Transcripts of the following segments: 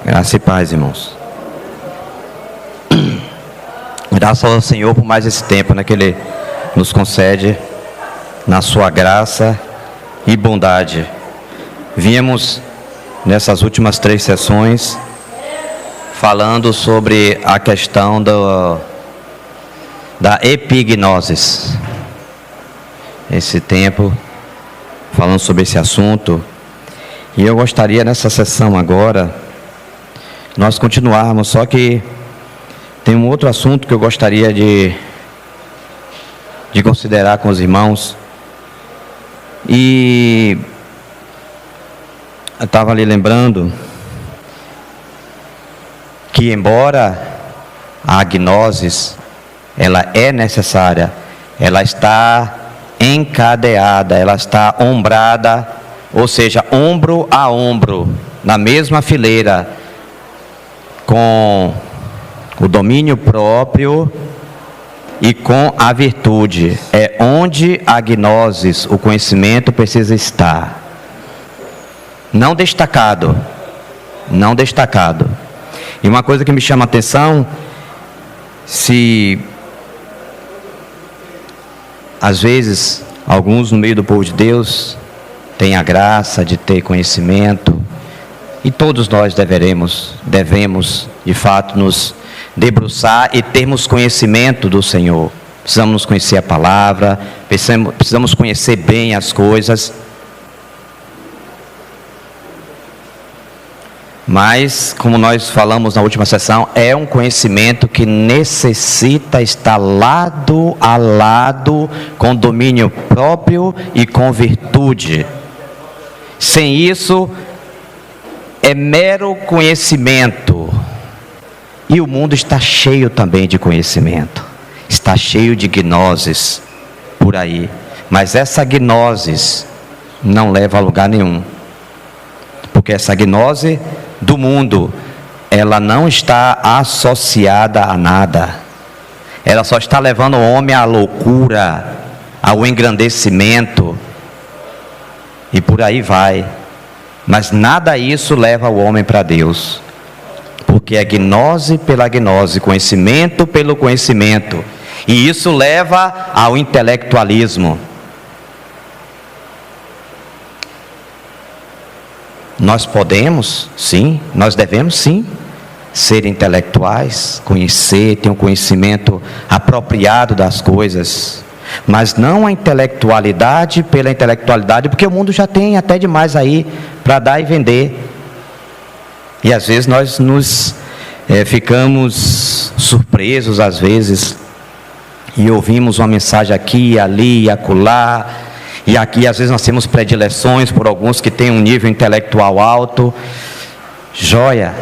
Graça e paz, irmãos. Graças ao Senhor por mais esse tempo, que Ele nos concede na sua graça e bondade. Vínhamos nessas últimas 3 sessões falando sobre a questão da epignosis. Esse tempo falando sobre esse assunto. E eu gostaria nessa sessão agora nós continuarmos, só que tem um outro assunto que eu gostaria de considerar com os irmãos. E eu estava ali lembrando que embora a gnosis ela é necessária, ela está encadeada, ela está ombrada, ou seja, ombro a ombro, na mesma fileira, com o domínio próprio e com a virtude. É onde a gnosis, o conhecimento, precisa estar. Não destacado. Não destacado. E uma coisa que me chama a atenção, se às vezes alguns no meio do povo de Deus têm a graça de ter conhecimento, e todos nós devemos de fato nos debruçar e termos conhecimento do Senhor. Precisamos conhecer a palavra, precisamos conhecer bem as coisas. Mas, como nós falamos na última sessão, é um conhecimento que necessita estar lado a lado com domínio próprio e com virtude. Sem isso, é mero conhecimento. E o mundo está cheio também de conhecimento. Está cheio de gnoses por aí. Mas essa gnosis não leva a lugar nenhum. Porque essa gnose do mundo, ela não está associada a nada. Ela só está levando o homem à loucura, ao engrandecimento. E por aí vai. Mas nada isso leva o homem para Deus. Porque é gnose pela gnose, conhecimento pelo conhecimento. E isso leva ao intelectualismo. Nós podemos, sim, nós devemos sim, ser intelectuais, conhecer, ter um conhecimento apropriado das coisas. Mas não a intelectualidade pela intelectualidade, porque o mundo já tem até demais aí para dar e vender. E às vezes nós nos ficamos surpresos, às vezes, e ouvimos uma mensagem aqui, ali e acolá, e aqui às vezes nós temos predileções por alguns que têm um nível intelectual alto, joia,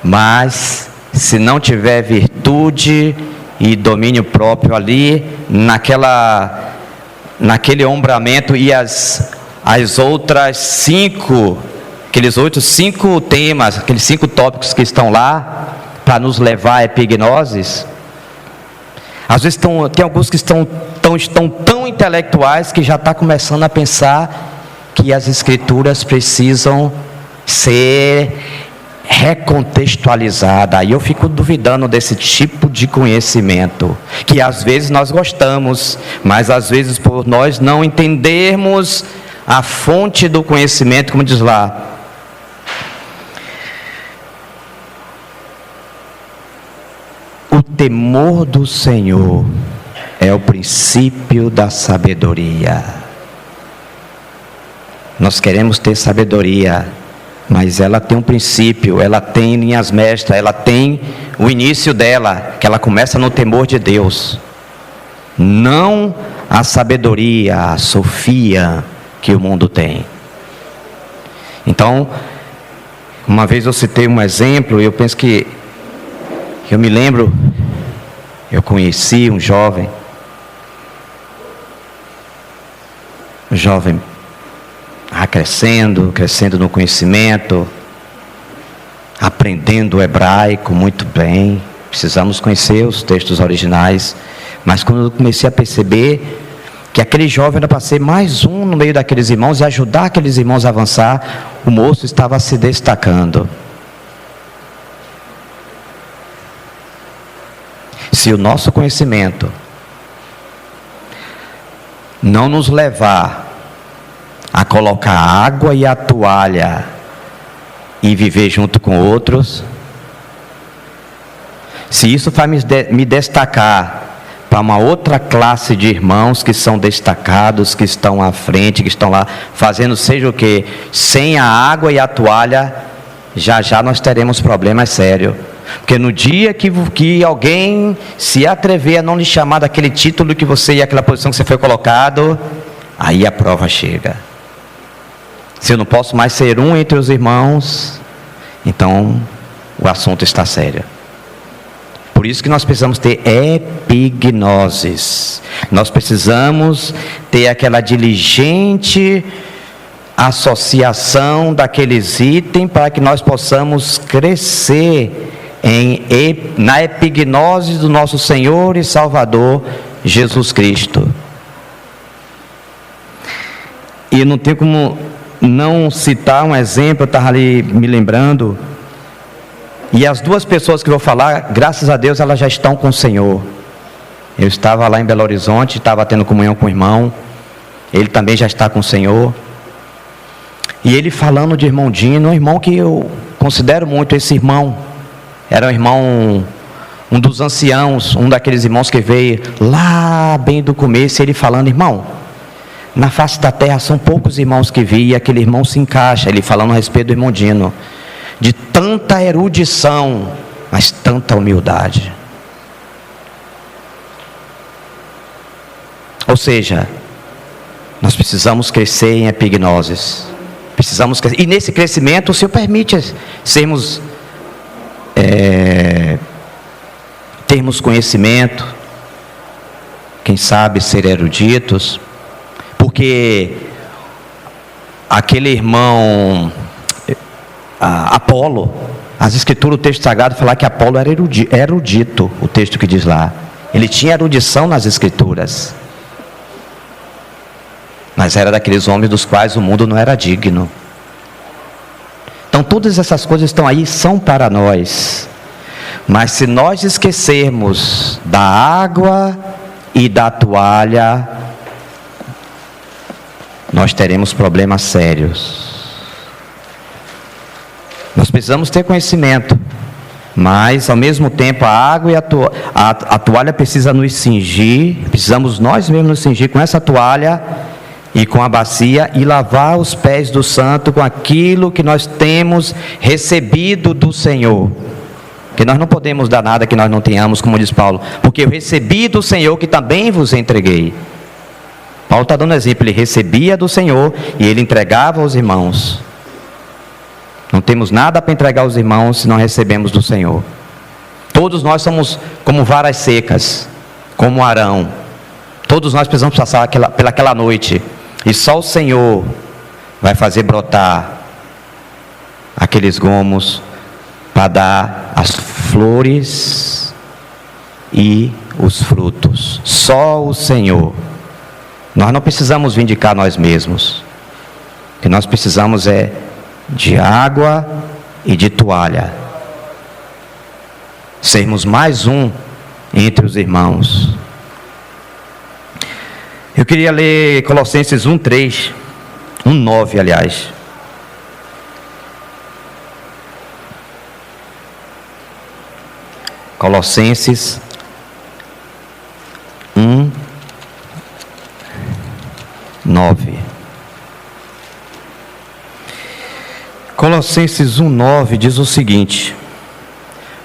mas se não tiver virtude e domínio próprio ali, naquele ombramento, e as outras 5, aqueles outros 5 temas, aqueles 5 tópicos que estão lá, para nos levar a epignoses, às vezes tem alguns que estão tão intelectuais que já está começando a pensar que as escrituras precisam ser recontextualizadas. Aí eu fico duvidando desse tipo de conhecimento, que às vezes nós gostamos, mas às vezes por nós não entendermos a fonte do conhecimento, como diz lá, o temor do Senhor é o princípio da sabedoria. Nós queremos ter sabedoria, mas ela tem um princípio, ela tem linhas mestras, ela tem o início dela, que ela começa no temor de Deus. Não a sabedoria, a sofia que o mundo tem. Então, uma vez eu citei um exemplo, eu penso que eu me lembro, eu conheci um jovem crescendo no conhecimento, aprendendo o hebraico muito bem. Precisamos conhecer os textos originais, mas quando eu comecei a perceber que aquele jovem era para ser mais um no meio daqueles irmãos e ajudar aqueles irmãos a avançar, o moço estava se destacando. Se o nosso conhecimento não nos levar a colocar a água e a toalha e viver junto com outros, se isso vai me destacar para uma outra classe de irmãos que são destacados, que estão à frente, que estão lá fazendo seja o que, sem a água e a toalha, já nós teremos problemas sérios. Porque no dia que alguém se atrever a não lhe chamar daquele título que você e aquela posição que você foi colocado, aí a prova chega. Se eu não posso mais ser um entre os irmãos, então o assunto está sério. Por isso que nós precisamos ter epignoses. Nós precisamos ter aquela diligente associação daqueles itens para que nós possamos crescer na epignose do nosso Senhor e Salvador Jesus Cristo. E não tem como não citar um exemplo, eu estava ali me lembrando, e as duas pessoas que eu vou falar, graças a Deus, elas já estão com o Senhor. Eu estava lá em Belo Horizonte, estava tendo comunhão com o irmão, ele também já está com o Senhor, e ele falando de irmão Dino, um irmão que eu considero muito esse irmão, era um irmão, um dos anciãos, um daqueles irmãos que veio lá bem do começo, ele falando, irmão, na face da terra são poucos irmãos que vi, e aquele irmão se encaixa, ele falando a respeito do irmão Dino, de tanta erudição, mas tanta humildade. Ou seja, nós precisamos crescer em epignoses, precisamos crescer, e nesse crescimento o Senhor permite termos conhecimento, quem sabe ser eruditos, porque aquele irmão Apolo, as escrituras, o texto sagrado fala que Apolo era erudito, o texto que diz lá, ele tinha erudição nas escrituras, mas era daqueles homens dos quais o mundo não era digno. Então todas essas coisas estão aí, são para nós, mas se nós esquecermos da água e da toalha, nós teremos problemas sérios. Nós precisamos ter conhecimento, mas ao mesmo tempo a água e a toalha precisa nos cingir, precisamos nós mesmos nos cingir com essa toalha e com a bacia e lavar os pés do santo com aquilo que nós temos recebido do Senhor. Que nós não podemos dar nada que nós não tenhamos, como diz Paulo, porque eu recebi do Senhor que também vos entreguei. Paulo está dando exemplo, ele recebia do Senhor e ele entregava aos irmãos. Não temos nada para entregar aos irmãos se não recebemos do Senhor. Todos nós somos como varas secas, como Arão. Todos nós precisamos passar pelaquela noite. E só o Senhor vai fazer brotar aqueles gomos para dar as flores e os frutos. Só o Senhor. Nós não precisamos vindicar nós mesmos. O que nós precisamos é de água e de toalha. Sermos mais um entre os irmãos. Eu queria ler Colossenses 1:3, 1:9, aliás. Colossenses 1:9. Colossenses 1:9 diz o seguinte: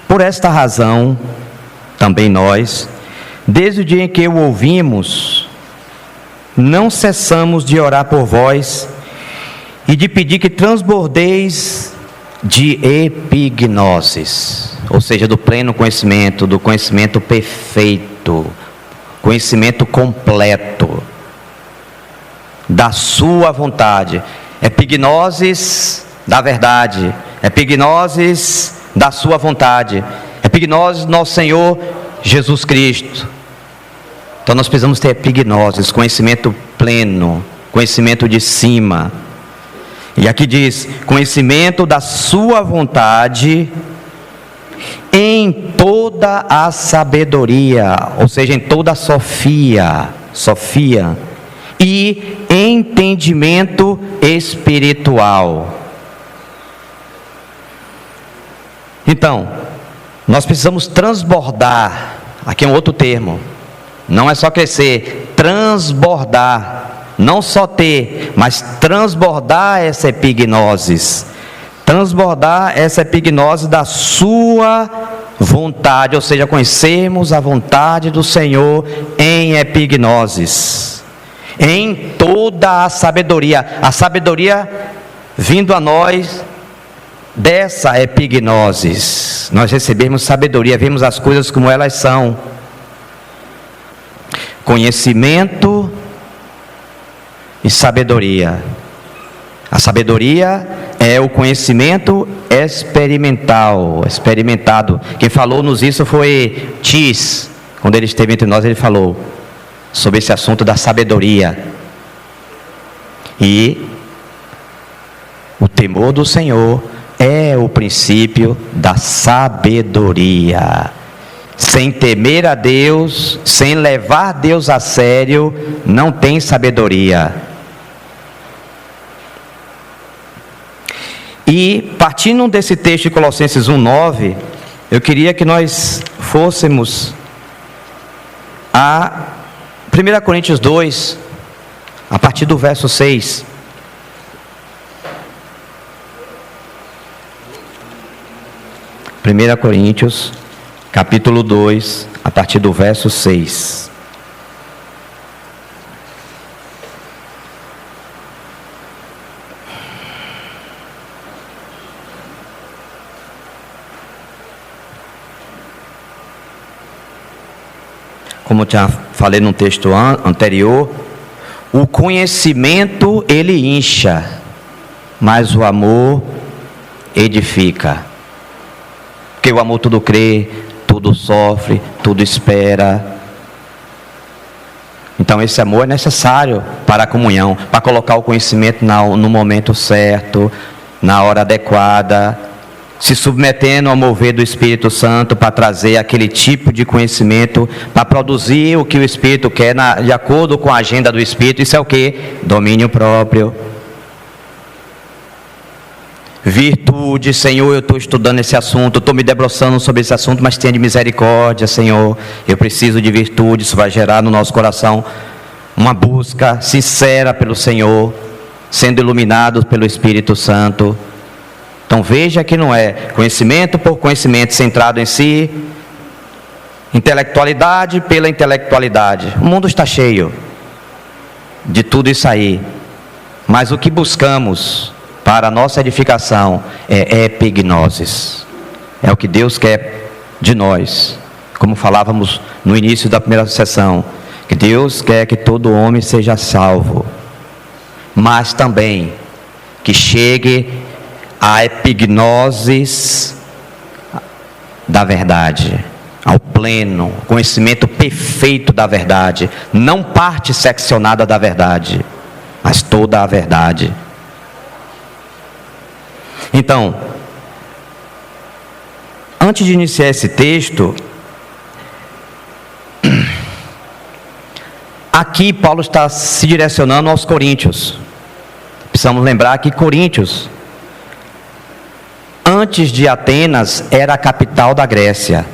por esta razão, também nós, desde o dia em que o ouvimos, não cessamos de orar por vós e de pedir que transbordeis de epignoses, ou seja, do pleno conhecimento, do conhecimento perfeito, conhecimento completo, da sua vontade. Epignoses da verdade, epignoses da sua vontade, epignoses do nosso Senhor Jesus Cristo. Então nós precisamos ter epignoses, conhecimento pleno, conhecimento de cima. E aqui diz, conhecimento da sua vontade em toda a sabedoria, ou seja, em toda a sofia, e entendimento espiritual. Então, nós precisamos transbordar, aqui é um outro termo, não é só crescer, transbordar, não só ter, mas transbordar essa epignosis, da sua vontade, ou seja, conhecermos a vontade do Senhor em epignosis, em toda a sabedoria vindo a nós dessa epignosis, nós recebemos sabedoria, vemos as coisas como elas são, conhecimento e sabedoria. A sabedoria é o conhecimento experimentado. Quem falou-nos isso foi Tis, quando ele esteve entre nós, ele falou sobre esse assunto da sabedoria. E o temor do Senhor é o princípio da sabedoria. Sem temer a Deus, sem levar Deus a sério, não tem sabedoria. E partindo desse texto de Colossenses 1:9, eu queria que nós fôssemos a 1 Coríntios 2, a partir do verso 6. Primeira Coríntios, capítulo 2, a partir do verso 6. Como eu já falei no texto anterior, o conhecimento ele incha, mas o amor edifica. Porque o amor tudo crê, tudo sofre, tudo espera. Então esse amor é necessário para a comunhão, para colocar o conhecimento no momento certo, na hora adequada, se submetendo ao mover do Espírito Santo para trazer aquele tipo de conhecimento, para produzir o que o Espírito quer, de acordo com a agenda do Espírito. Isso é o que? Domínio próprio. Virtude, Senhor, eu estou estudando esse assunto, estou me debruçando sobre esse assunto, mas tenha de misericórdia, Senhor, eu preciso de virtude. Isso vai gerar no nosso coração uma busca sincera pelo Senhor, sendo iluminados pelo Espírito Santo. Então veja que não é conhecimento por conhecimento centrado em si, intelectualidade pela intelectualidade. O mundo está cheio de tudo isso aí, mas o que buscamos para a nossa edificação é epignosis, é o que Deus quer de nós, como falávamos no início da primeira sessão, que Deus quer que todo homem seja salvo, mas também que chegue a epignosis da verdade, ao pleno conhecimento perfeito da verdade, não parte seccionada da verdade, mas toda a verdade. Então, antes de iniciar esse texto, aqui Paulo está se direcionando aos coríntios. Precisamos lembrar que Coríntios, antes de Atenas, era a capital da Grécia.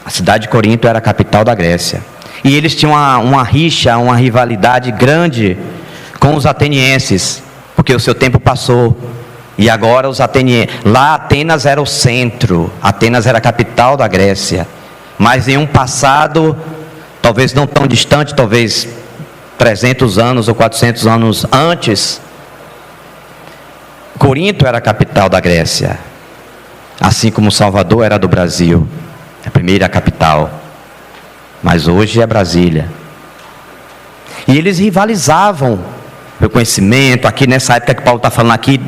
A cidade de Corinto era a capital da Grécia. E eles tinham uma rixa, uma rivalidade grande com os atenienses, porque o seu tempo passou. E agora os atenienses... Lá Atenas era o centro, Atenas era a capital da Grécia. Mas em um passado, talvez não tão distante, talvez 300 anos ou 400 anos antes, Corinto era a capital da Grécia, assim como Salvador era do Brasil, a primeira capital, mas hoje é Brasília. E eles rivalizavam pelo conhecimento. Aqui nessa época que Paulo está falando aqui,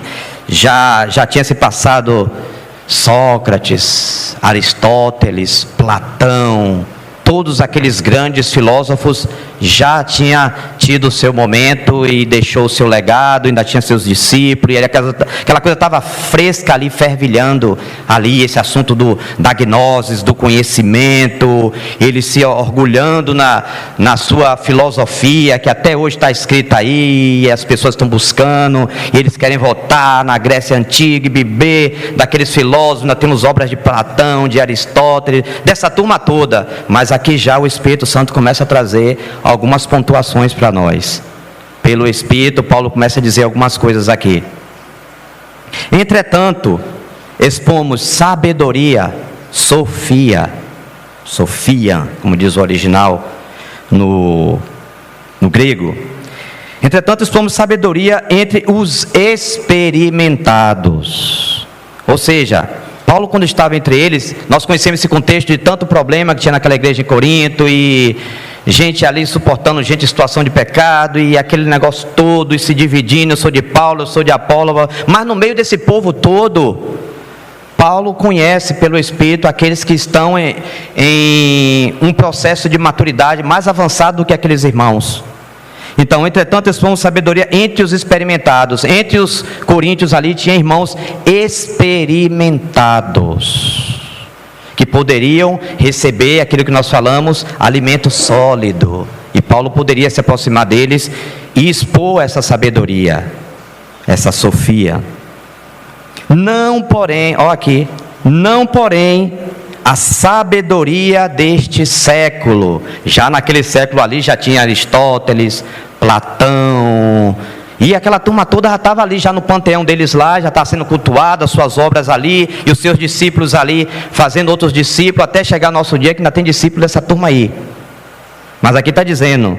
já tinha se passado Sócrates, Aristóteles, Platão, todos aqueles grandes filósofos já tinha tido o seu momento e deixou o seu legado, ainda tinha seus discípulos, e aquela coisa estava fresca ali, fervilhando ali, esse assunto da gnose, do conhecimento, ele se orgulhando na sua filosofia, que até hoje está escrita aí, e as pessoas estão buscando, e eles querem voltar na Grécia Antiga e beber daqueles filósofos. Nós temos obras de Platão, de Aristóteles, dessa turma toda, mas aqui já o Espírito Santo começa a trazer algumas pontuações para nós. Pelo Espírito, Paulo começa a dizer algumas coisas aqui. Entretanto, expomos sabedoria, sofia, como diz o original no grego. Entretanto, expomos sabedoria entre os experimentados. Ou seja, Paulo, quando estava entre eles, nós conhecemos esse contexto de tanto problema que tinha naquela igreja em Corinto, e gente ali suportando gente em situação de pecado, e aquele negócio todo, e se dividindo, eu sou de Paulo, eu sou de Apolo, mas no meio desse povo todo, Paulo conhece pelo Espírito aqueles que estão em um processo de maturidade mais avançado do que aqueles irmãos. Então, entretanto, expomos sabedoria entre os experimentados. Entre os coríntios ali tinha irmãos experimentados, que poderiam receber aquilo que nós falamos, alimento sólido. E Paulo poderia se aproximar deles e expor essa sabedoria, essa sofia. Não porém, a sabedoria deste século. Já naquele século ali já tinha Aristóteles, Platão, e aquela turma toda já estava ali, já no panteão deles lá, já está sendo cultuada, as suas obras ali, e os seus discípulos ali, fazendo outros discípulos, até chegar nosso dia que ainda tem discípulos dessa turma aí. Mas aqui está dizendo,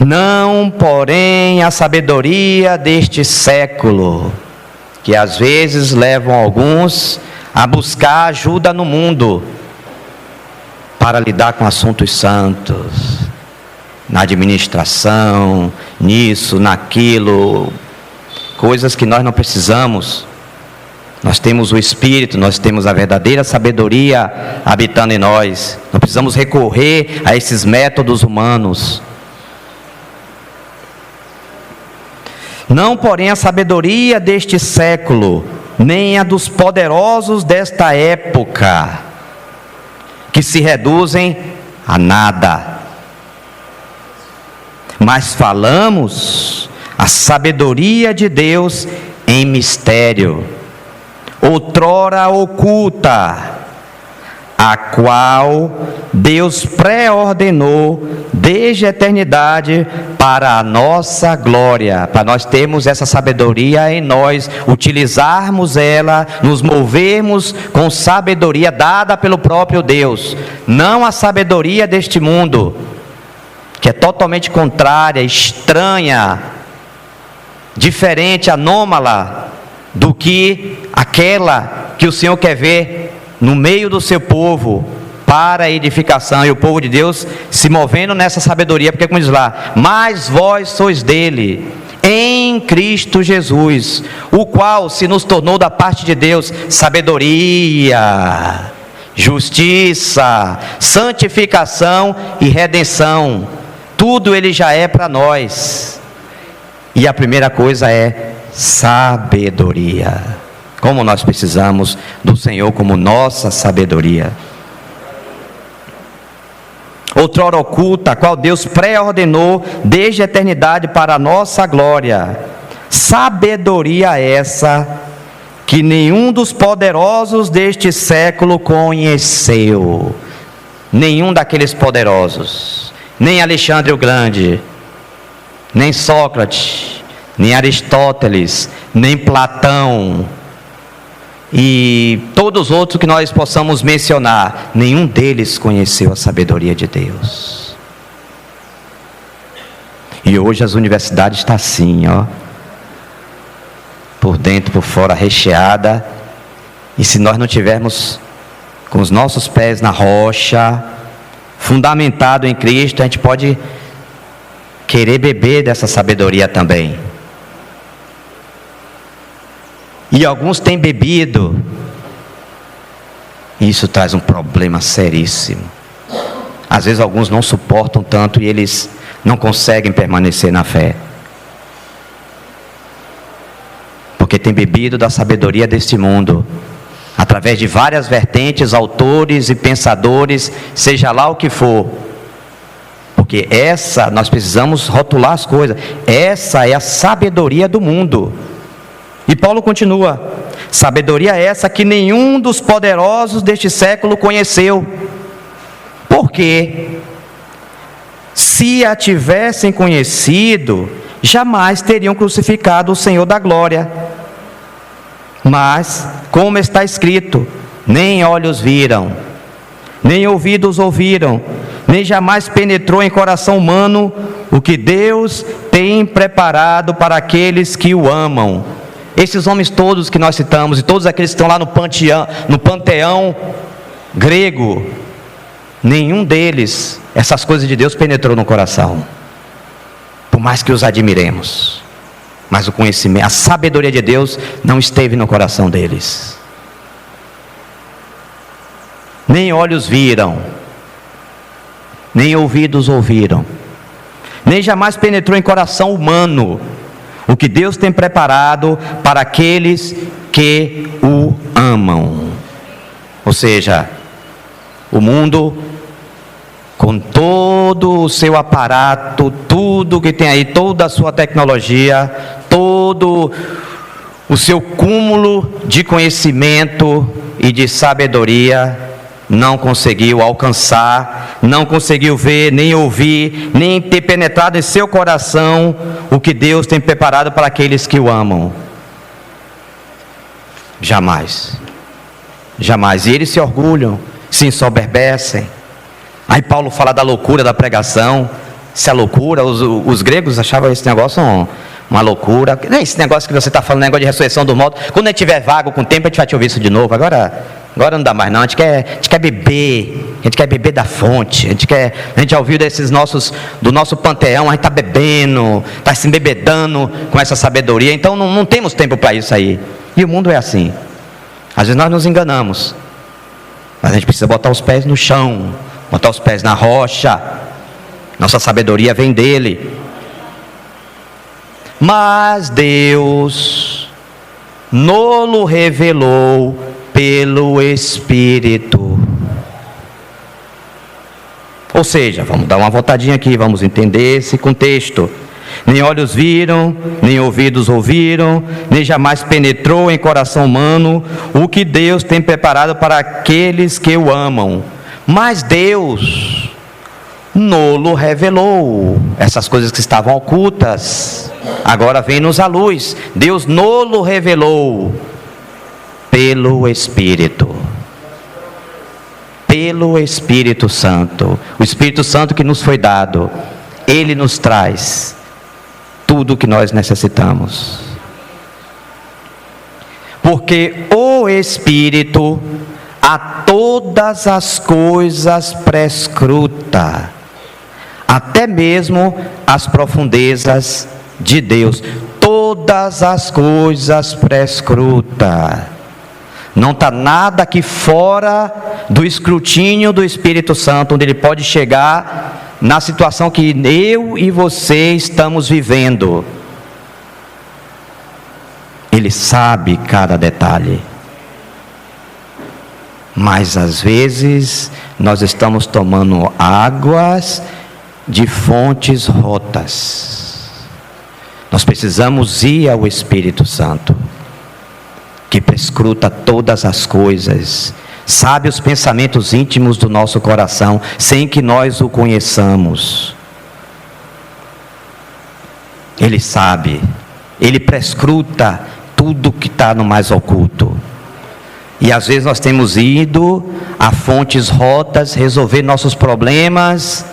não porém a sabedoria deste século, que às vezes levam alguns a buscar ajuda no mundo, para lidar com assuntos santos, na administração, nisso, naquilo, coisas que nós não precisamos. Nós temos o Espírito, nós temos a verdadeira sabedoria habitando em nós. Não precisamos recorrer a esses métodos humanos. Não, porém, a sabedoria deste século, nem a dos poderosos desta época, que se reduzem a nada. Mas falamos a sabedoria de Deus em mistério, outrora oculta, a qual Deus pré-ordenou desde a eternidade para a nossa glória, para nós termos essa sabedoria em nós, utilizarmos ela, nos movermos com sabedoria dada pelo próprio Deus, não a sabedoria deste mundo, que é totalmente contrária, estranha, diferente, anômala do que aquela que o Senhor quer ver no meio do seu povo, para a edificação, e o povo de Deus se movendo nessa sabedoria, porque como diz lá, mas vós sois dele, em Cristo Jesus, o qual se nos tornou da parte de Deus sabedoria, justiça, santificação e redenção. Tudo ele já é para nós, e a primeira coisa é sabedoria. Como nós precisamos do Senhor como nossa sabedoria. Outrora oculta, a qual Deus pré-ordenou desde a eternidade para a nossa glória. Sabedoria essa que nenhum dos poderosos deste século conheceu. Nenhum daqueles poderosos. Nem Alexandre o Grande, nem Sócrates, nem Aristóteles, nem Platão, e todos os outros que nós possamos mencionar, nenhum deles conheceu a sabedoria de Deus. E hoje as universidades estão assim, por dentro, por fora, recheada, e se nós não tivermos com os nossos pés na rocha, fundamentado em Cristo, a gente pode querer beber dessa sabedoria também. E alguns têm bebido, e isso traz um problema seríssimo. Às vezes alguns não suportam tanto, e eles não conseguem permanecer na fé. Porque tem bebido da sabedoria deste mundo, através de várias vertentes, autores e pensadores, seja lá o que for. Porque nós precisamos rotular as coisas. Essa é a sabedoria do mundo. E Paulo continua: sabedoria essa que nenhum dos poderosos deste século conheceu. Porque se a tivessem conhecido, jamais teriam crucificado o Senhor da glória. Mas, como está escrito, nem olhos viram, nem ouvidos ouviram, nem jamais penetrou em coração humano o que Deus tem preparado para aqueles que o amam. Esses homens todos que nós citamos, e todos aqueles que estão lá no panteão grego, nenhum deles, essas coisas de Deus penetrou no coração. Por mais que os admiremos, mas o conhecimento, a sabedoria de Deus não esteve no coração deles. Nem olhos viram, nem ouvidos ouviram, nem jamais penetrou em coração humano o que Deus tem preparado para aqueles que o amam. Ou seja, o mundo, com todo o seu aparato, tudo que tem aí, toda a sua tecnologia, todo o seu cúmulo de conhecimento e de sabedoria, não conseguiu alcançar, não conseguiu ver, nem ouvir, nem ter penetrado em seu coração o que Deus tem preparado para aqueles que o amam. Jamais. Jamais. E eles se orgulham, se ensoberbecem. Aí Paulo fala da loucura da pregação. Se é loucura, os gregos achavam esse negócio uma loucura. Esse negócio que você está falando, negócio de ressurreição do morto. Quando a gente tiver vago com o tempo, a gente vai te ouvir isso de novo. Agora não dá mais não. A gente quer beber. A gente quer beber da fonte. A gente já ouviu do nosso panteão. A gente está bebendo, está se embebedando com essa sabedoria. Então não temos tempo para isso aí. E o mundo é assim. Às vezes nós nos enganamos. Mas a gente precisa botar os pés no chão, botar os pés na rocha. Nossa sabedoria vem dele. Mas Deus nos revelou pelo Espírito. Ou seja, vamos dar uma voltadinha aqui, vamos entender esse contexto. Nem olhos viram, nem ouvidos ouviram, nem jamais penetrou em coração humano o que Deus tem preparado para aqueles que o amam. Mas Deus nos revelou essas coisas que estavam ocultas. Agora vem-nos à luz. Deus nos revelou pelo Espírito. Pelo Espírito Santo. O Espírito Santo que nos foi dado, ele nos traz tudo o que nós necessitamos. Porque o Espírito a todas as coisas prescruta, até mesmo as profundezas de Deus. Todas as coisas prescruta. Não está nada aqui fora do escrutínio do Espírito Santo, onde ele pode chegar na situação que eu e você estamos vivendo. Ele sabe cada detalhe. Mas às vezes nós estamos tomando águas de fontes rotas. Nós precisamos ir ao Espírito Santo, que prescruta todas as coisas, sabe os pensamentos íntimos do nosso coração, sem que nós o conheçamos. Ele sabe, ele prescruta tudo que está no mais oculto. E às vezes nós temos ido a fontes rotas resolver nossos problemas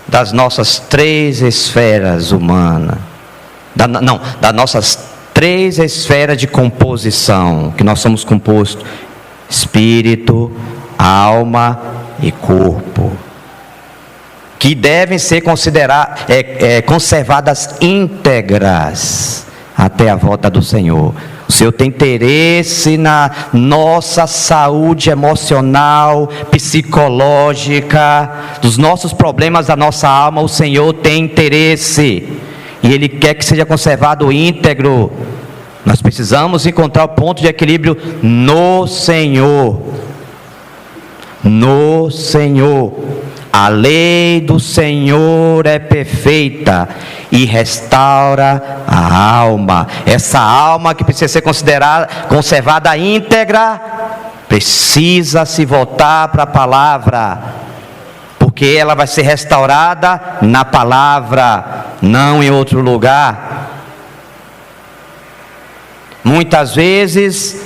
das nossas 3 esferas humanas. Das nossas 3 esferas de composição, que nós somos compostos: espírito, alma e corpo, que devem ser conservadas íntegras até a volta do Senhor. Senhor tem interesse na nossa saúde emocional, psicológica, dos nossos problemas da nossa alma. O Senhor tem interesse e Ele quer que seja conservado íntegro. Nós precisamos encontrar o ponto de equilíbrio no Senhor. No Senhor. A lei do Senhor é perfeita e restaura a alma. Essa alma que precisa ser conservada íntegra, precisa se voltar para a palavra, porque ela vai ser restaurada na palavra, não em outro lugar. Muitas vezes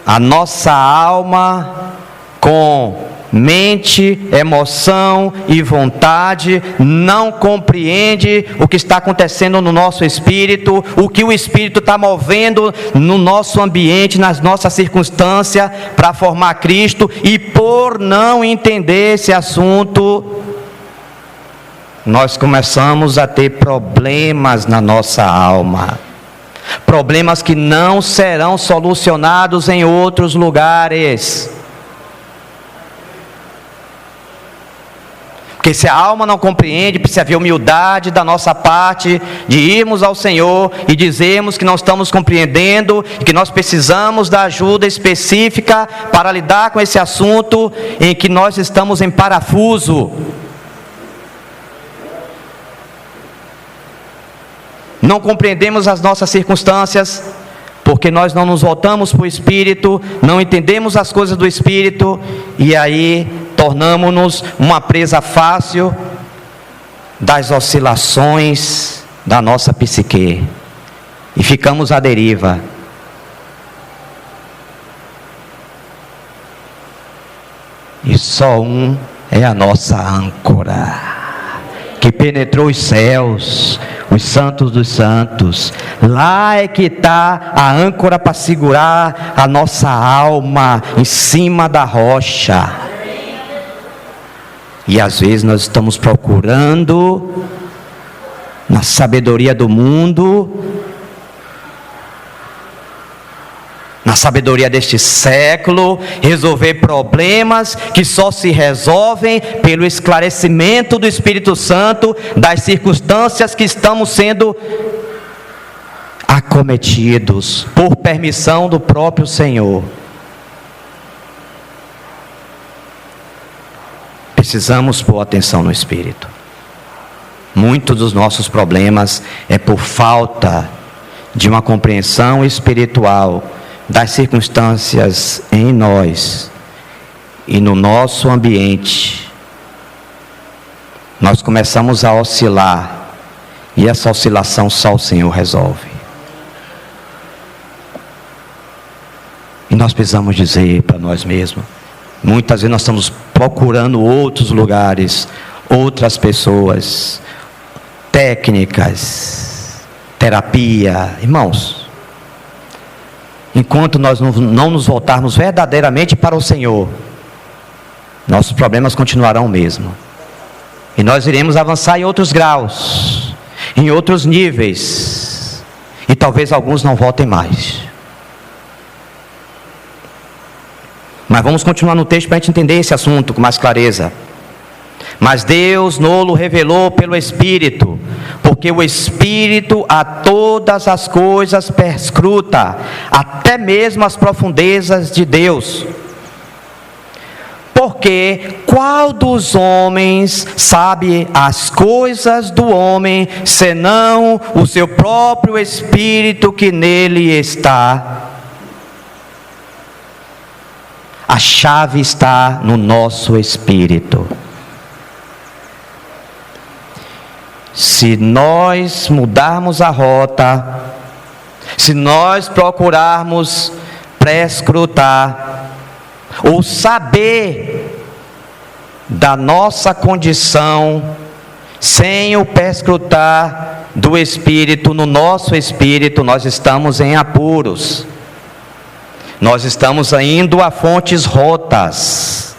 a nossa alma, com mente, emoção e vontade, não compreende o que está acontecendo no nosso espírito, o que o Espírito está movendo no nosso ambiente, nas nossas circunstâncias, para formar Cristo, e por não entender esse assunto, nós começamos a ter problemas na nossa alma, problemas que não serão solucionados em outros lugares. Porque se a alma não compreende, precisa haver humildade da nossa parte, de irmos ao Senhor e dizermos que não estamos compreendendo, e que nós precisamos da ajuda específica para lidar com esse assunto em que nós estamos em parafuso. Não compreendemos as nossas circunstâncias, porque nós não nos voltamos para o Espírito, não entendemos as coisas do Espírito, e aí tornamos-nos uma presa fácil das oscilações da nossa psique, e ficamos à deriva. E só um é a nossa âncora, que penetrou os céus, os santos dos santos. Lá é que está a âncora para segurar a nossa alma em cima da rocha. E às vezes nós estamos procurando na sabedoria do mundo, na sabedoria deste século, resolver problemas que só se resolvem pelo esclarecimento do Espírito Santo das circunstâncias que estamos sendo acometidos por permissão do próprio Senhor. Precisamos pôr atenção no Espírito. Muitos dos nossos problemas é por falta de uma compreensão espiritual das circunstâncias em nós e no nosso ambiente. Nós começamos a oscilar, e essa oscilação só o Senhor resolve. E nós precisamos dizer para nós mesmos, muitas vezes nós estamos procurando outros lugares, outras pessoas, técnicas, terapia. Irmãos, enquanto nós não nos voltarmos verdadeiramente para o Senhor, nossos problemas continuarão o mesmo. E nós iremos avançar em outros graus, em outros níveis, e talvez alguns não voltem mais. Mas vamos continuar no texto para a gente entender esse assunto com mais clareza. Mas Deus nos revelou pelo Espírito, porque o Espírito a todas as coisas perscruta, até mesmo as profundezas de Deus. Porque qual dos homens sabe as coisas do homem, senão o seu próprio Espírito que nele está? A chave está no nosso espírito. Se nós mudarmos a rota, se nós procurarmos prescrutar, ou saber da nossa condição, sem o perscrutar do Espírito no nosso espírito, nós estamos em apuros. Nós estamos indo a fontes rotas.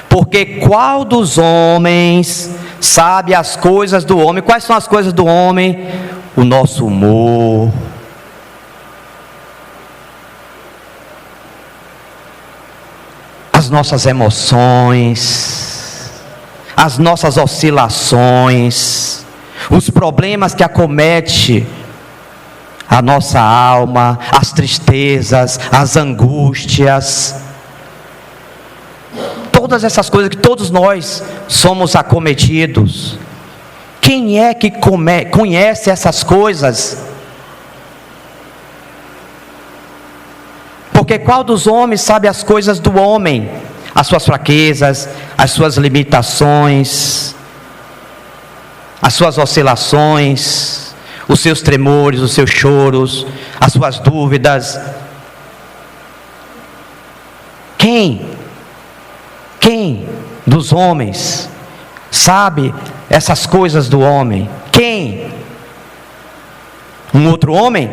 Porque qual dos homens sabe as coisas do homem. Quais são as coisas do homem? O nosso humor, as nossas emoções, as nossas oscilações, os problemas que acometem a nossa alma, as tristezas, as angústias, todas essas coisas que todos nós somos acometidos. Quem é que conhece essas coisas? Porque qual dos homens sabe as coisas do homem? As suas fraquezas, as suas limitações, as suas oscilações, os seus tremores, os seus choros, as suas dúvidas. Quem dos homens sabe essas coisas do homem? Quem? Um outro homem?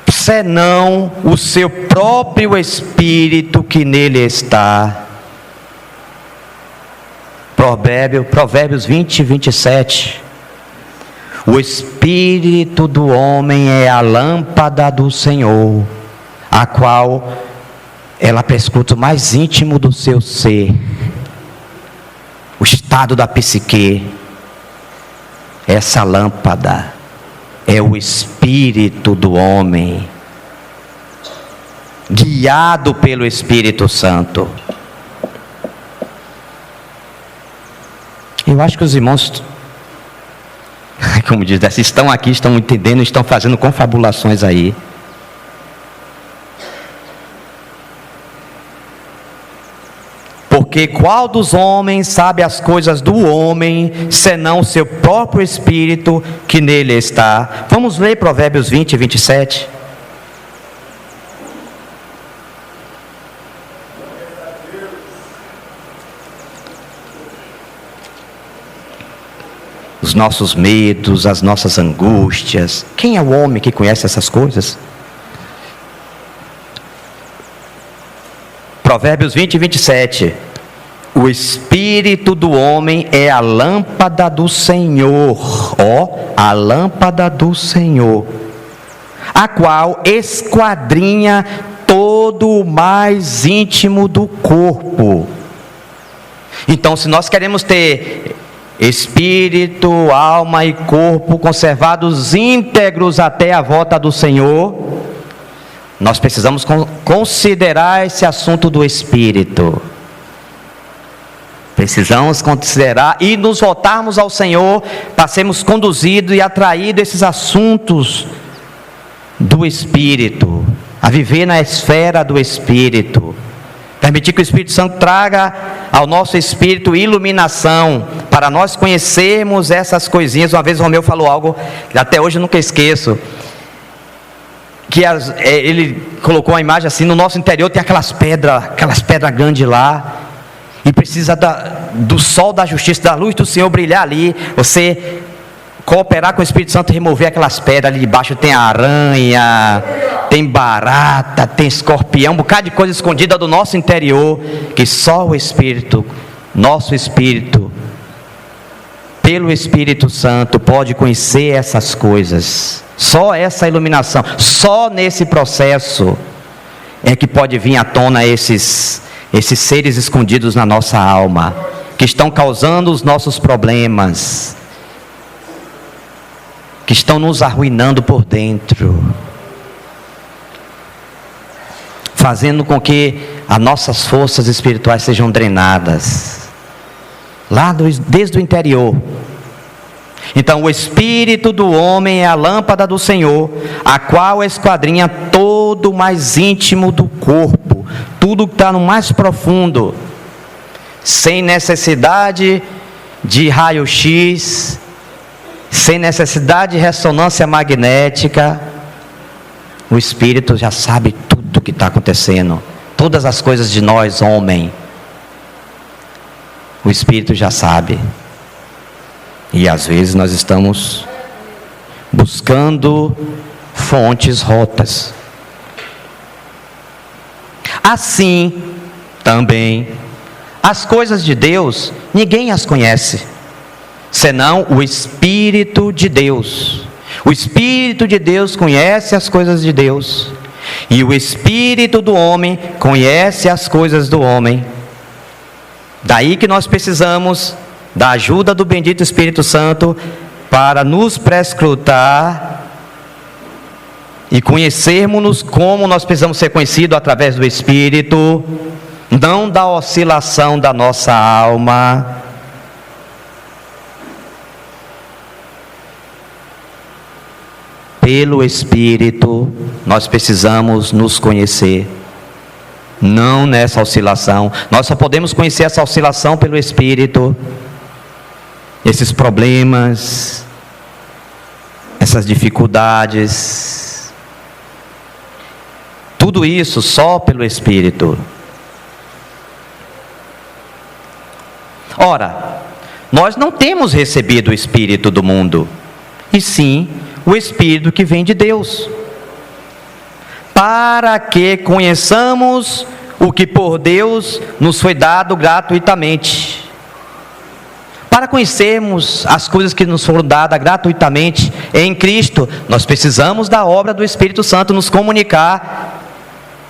Senão o seu próprio espírito que nele está. Provérbios 20, 27. O espírito do homem é a lâmpada do Senhor, a qual ela perscruta o mais íntimo do seu ser, o estado da psique. Essa lâmpada é o espírito do homem, guiado pelo Espírito Santo. Eu acho que os irmãos, como diz, estão aqui, estão entendendo, estão fazendo confabulações aí. Porque qual dos homens sabe as coisas do homem, senão o seu próprio espírito que nele está? Vamos ler Provérbios 20 e 27. Os nossos medos, as nossas angústias. Quem é o homem que conhece essas coisas? Provérbios 20 e 27. O espírito do homem é a lâmpada do Senhor, a lâmpada do Senhor, a qual esquadrinha todo o mais íntimo do corpo. Então, se nós queremos ter espírito, alma e corpo conservados íntegros até a volta do Senhor, nós precisamos considerar esse assunto do espírito. Precisamos considerar e nos voltarmos ao Senhor para sermos conduzidos e atraídos a esses assuntos do espírito, a viver na esfera do espírito. Permitir que o Espírito Santo traga ao nosso espírito iluminação, para nós conhecermos essas coisinhas. Uma vez o Romeu falou algo que até hoje eu nunca esqueço, que ele colocou uma imagem assim: no nosso interior tem aquelas pedras grandes lá, e precisa do sol da justiça, da luz do Senhor brilhar ali, você cooperar com o Espírito Santo e remover aquelas pedras. Ali debaixo tem aranha, tem barata, tem escorpião, um bocado de coisa escondida do nosso interior, que só o Espírito, nosso Espírito, pelo Espírito Santo, pode conhecer essas coisas. Só essa iluminação, só nesse processo é que pode vir à tona esses seres escondidos na nossa alma, que estão causando os nossos problemas, que estão nos arruinando por dentro, fazendo com que as nossas forças espirituais sejam drenadas, desde o interior. Então, o espírito do homem é a lâmpada do Senhor, a qual esquadrinha todo o mais íntimo do corpo, tudo que está no mais profundo, sem necessidade de raio-x, sem necessidade de ressonância magnética. O Espírito já sabe tudo o que está acontecendo, todas as coisas de nós, homem. O Espírito já sabe. E às vezes nós estamos buscando fontes rotas. Assim também As coisas de Deus, ninguém as conhece, senão o Espírito de Deus. O Espírito de Deus conhece as coisas de Deus, e o Espírito do homem conhece as coisas do homem. Daí que nós precisamos da ajuda do bendito Espírito Santo para nos prescrutar e conhecermos-nos como nós precisamos ser conhecidos através do Espírito, não da oscilação da nossa alma. Pelo Espírito, nós precisamos nos conhecer, não nessa oscilação. Nós só podemos conhecer essa oscilação pelo Espírito, esses problemas, essas dificuldades, tudo isso só pelo Espírito. Ora, nós não temos recebido o Espírito do mundo, e sim o Espírito que vem de Deus, para que conheçamos o que por Deus nos foi dado gratuitamente. Para conhecermos as coisas que nos foram dadas gratuitamente em Cristo, nós precisamos da obra do Espírito Santo nos comunicar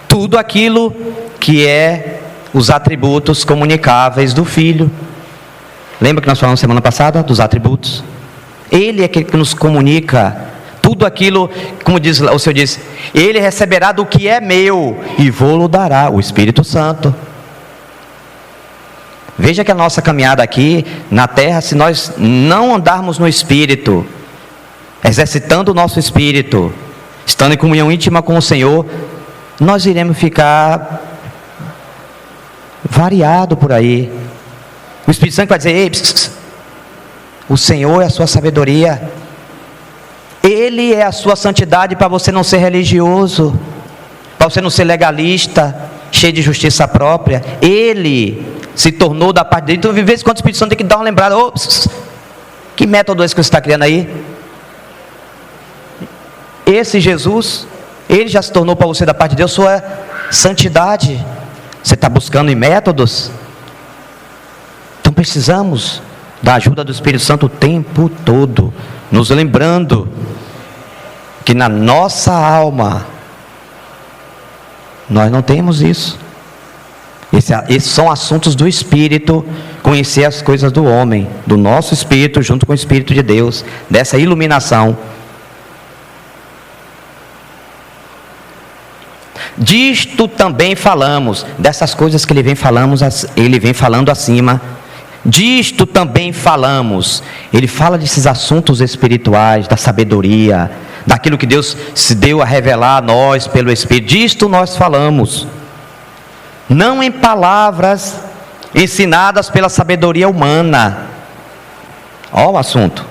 tudo aquilo que é os atributos comunicáveis do Filho. Lembra que nós falamos semana passada dos atributos? Ele é aquele que nos comunica tudo aquilo, como diz, o Senhor diz, Ele receberá do que é meu e vou-lo dará, o Espírito Santo. Veja que a nossa caminhada aqui na terra, se nós não andarmos no Espírito, exercitando o nosso Espírito, estando em comunhão íntima com o Senhor, nós iremos ficar variado por aí. O Espírito Santo vai dizer, ei, o Senhor é a sua sabedoria, Ele é a sua santidade, para você não ser religioso, para você não ser legalista, cheio de justiça própria. Ele se tornou da parte dele. Então, de vez em quando o Espírito Santo tem que dar uma lembrada. Que método é esse que você está criando aí? Esse Jesus, Ele já se tornou para você da parte de Deus sua santidade. Você está buscando em métodos? Então precisamos da ajuda do Espírito Santo o tempo todo, nos lembrando que na nossa alma nós não temos isso. Esses são assuntos do Espírito, conhecer as coisas do homem, do nosso Espírito junto com o Espírito de Deus, dessa iluminação. Disto também falamos, dessas coisas que ele vem falando acima. Disto também falamos. Ele fala desses assuntos espirituais, da sabedoria, daquilo que Deus se deu a revelar a nós pelo Espírito. Disto nós falamos, não em palavras ensinadas pela sabedoria humana. Olha o assunto.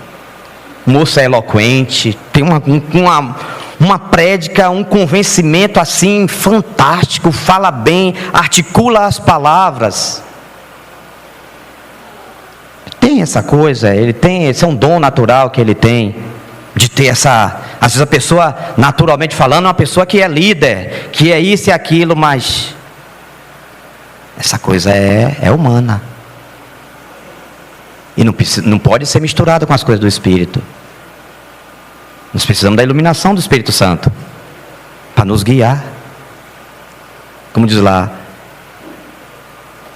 O moço é eloquente, tem uma prédica, um convencimento assim fantástico, fala bem, articula as palavras. Tem essa coisa, esse é um dom natural que ele tem, de ter essa, às vezes a pessoa, naturalmente falando, é uma pessoa que é líder, que é isso e aquilo, mas essa coisa é humana, e não pode ser misturada com as coisas do Espírito. Nós precisamos da iluminação do Espírito Santo, para nos guiar, como diz lá,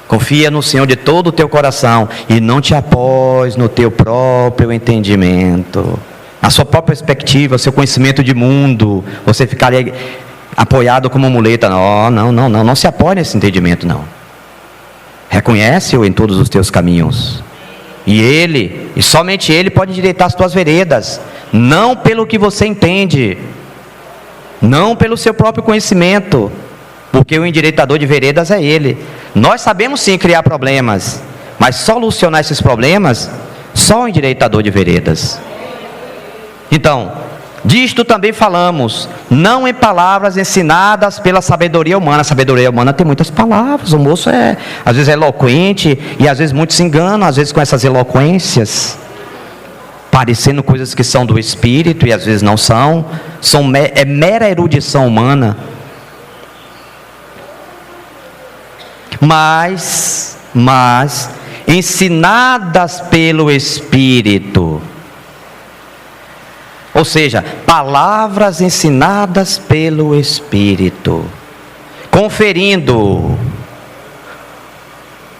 confia no Senhor de todo o teu coração, e não te apoies no teu próprio entendimento, na sua própria perspectiva, seu conhecimento de mundo, você ficar ali apoiado como muleta. Não se apoie nesse entendimento, não. Reconhece-o em todos os teus caminhos, e somente Ele pode endireitar as tuas veredas, não pelo que você entende, não pelo seu próprio conhecimento, porque o endireitador de veredas é Ele. Nós sabemos sim criar problemas, mas solucionar esses problemas, só o endireitador de veredas. Então, disto também falamos, não em palavras ensinadas pela sabedoria humana. A sabedoria humana tem muitas palavras, o moço às vezes é eloquente, e às vezes muitos se enganam, às vezes com essas eloquências, parecendo coisas que são do Espírito, e às vezes não são, é mera erudição humana. Mas mas ensinadas pelo Espírito. Ou seja, palavras ensinadas pelo Espírito, conferindo,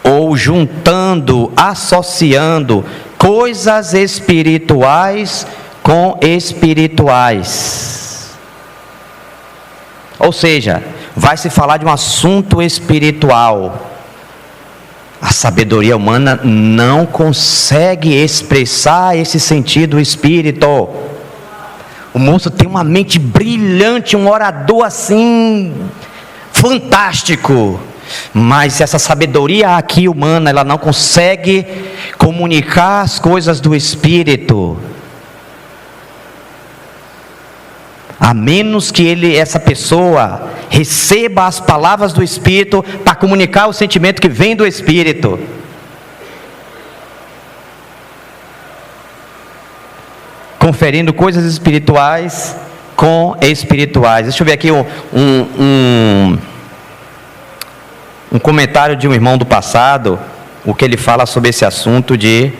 ou juntando, associando coisas espirituais com espirituais. Ou seja, vai se falar de um assunto espiritual. A sabedoria humana não consegue expressar esse sentido espírito. O moço tem uma mente brilhante, um orador assim, fantástico. Mas essa sabedoria aqui humana, ela não consegue comunicar as coisas do Espírito. A menos que essa pessoa receba as palavras do Espírito para comunicar o sentimento que vem do Espírito. Conferindo coisas espirituais com espirituais. Deixa eu ver aqui um comentário de um irmão do passado, o que ele fala sobre esse assunto de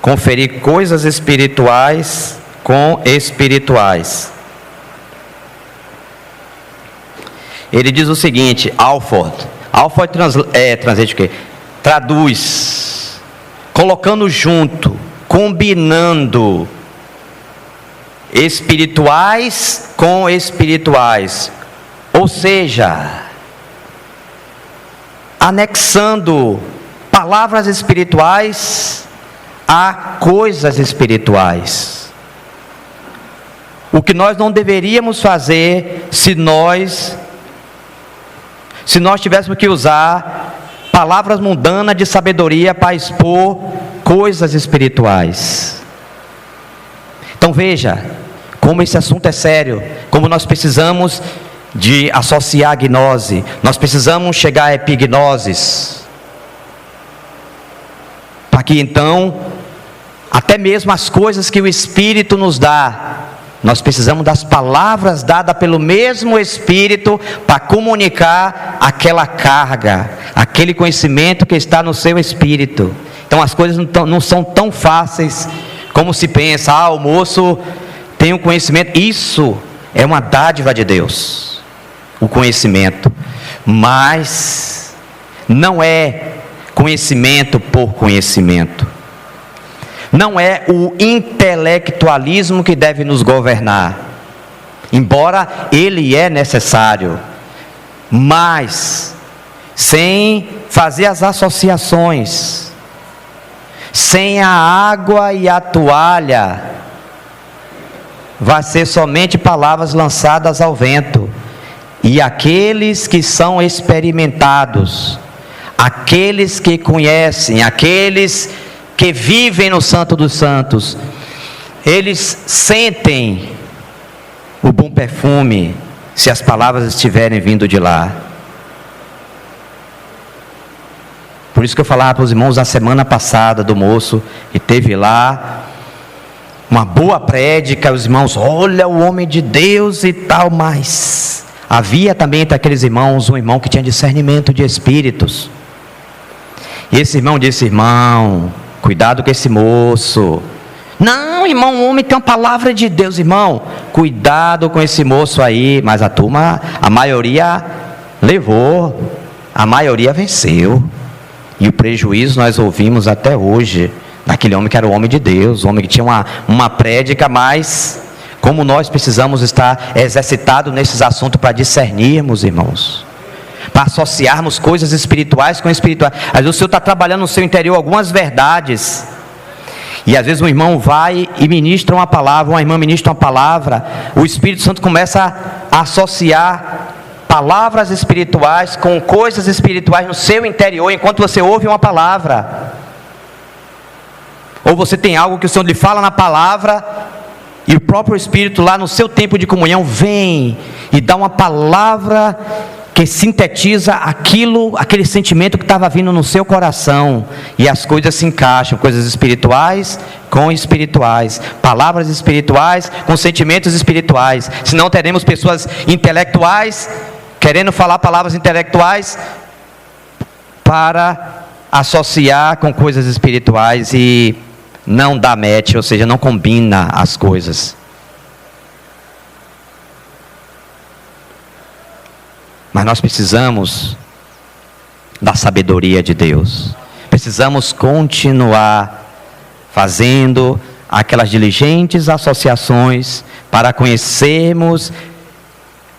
conferir coisas espirituais com espirituais. Ele diz o seguinte, Alford traduz, colocando junto, combinando espirituais com espirituais, ou seja, anexando palavras espirituais a coisas espirituais. O que nós não deveríamos fazer se nós tivéssemos que usar palavras mundanas de sabedoria para expor coisas espirituais. Então veja como esse assunto é sério, como nós precisamos de associar a gnose, nós precisamos chegar a epignoses, para que então, até mesmo as coisas que o Espírito nos dá, nós precisamos das palavras dadas pelo mesmo Espírito, para comunicar aquela carga, aquele conhecimento que está no seu Espírito. Então as coisas não são tão fáceis, como se pensa, o moço tem um conhecimento, isso é uma dádiva de Deus, o conhecimento, mas não é conhecimento por conhecimento, não é o intelectualismo que deve nos governar, embora ele é necessário, mas sem fazer as associações, sem a água e a toalha, vai ser somente palavras lançadas ao vento. E aqueles que são experimentados, aqueles que conhecem, aqueles que vivem no Santo dos Santos, eles sentem o bom perfume, se as palavras estiverem vindo de lá. Por isso que eu falava para os irmãos na semana passada do moço que teve lá, uma boa prédica, os irmãos, olha o homem de Deus e tal, mas havia também entre aqueles irmãos um irmão que tinha discernimento de espíritos. E esse irmão disse, irmão, cuidado com esse moço. Não, irmão, o homem tem uma palavra de Deus, irmão, cuidado com esse moço aí. Mas a turma, a maioria levou, a maioria venceu. E o prejuízo nós ouvimos até hoje, daquele homem que era o homem de Deus, o homem que tinha uma prédica, mas como nós precisamos estar exercitados nesses assuntos para discernirmos, irmãos, para associarmos coisas espirituais com espirituais. Às vezes o Senhor está trabalhando no seu interior algumas verdades, e às vezes um irmão vai e ministra uma palavra, uma irmã ministra uma palavra, o Espírito Santo começa a associar palavras espirituais com coisas espirituais no seu interior, enquanto você ouve uma palavra, ou você tem algo que o Senhor lhe fala na palavra, e o próprio Espírito lá no seu tempo de comunhão vem e dá uma palavra que sintetiza aquele sentimento que estava vindo no seu coração, e as coisas se encaixam, coisas espirituais com espirituais, palavras espirituais com sentimentos espirituais. Senão teremos pessoas intelectuais querendo falar palavras intelectuais para associar com coisas espirituais e não dá match, ou seja, não combina as coisas. Mas nós precisamos da sabedoria de Deus. Precisamos continuar fazendo aquelas diligentes associações para conhecermos,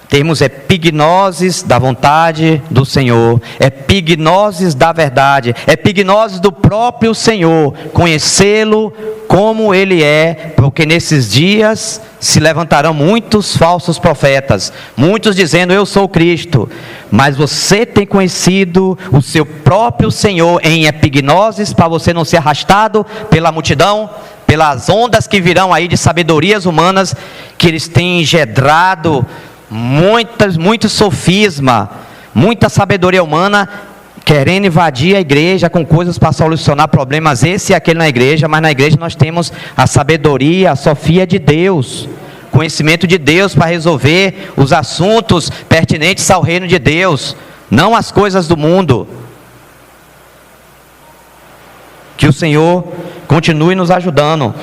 termos epignoses da vontade do Senhor, epignoses da verdade, epignoses do próprio Senhor, conhecê-lo como Ele é, porque nesses dias se levantarão muitos falsos profetas, muitos dizendo: eu sou Cristo. Mas você tem conhecido o seu próprio Senhor em epignoses, para você não ser arrastado pela multidão, pelas ondas que virão aí de sabedorias humanas, que eles têm engendrado muito sofisma, muita sabedoria humana, querendo invadir a igreja com coisas para solucionar problemas esse e aquele na igreja. Mas na igreja nós temos a sabedoria, a sofia de Deus, conhecimento de Deus para resolver os assuntos pertinentes ao reino de Deus, não as coisas do mundo. Que o Senhor continue nos ajudando.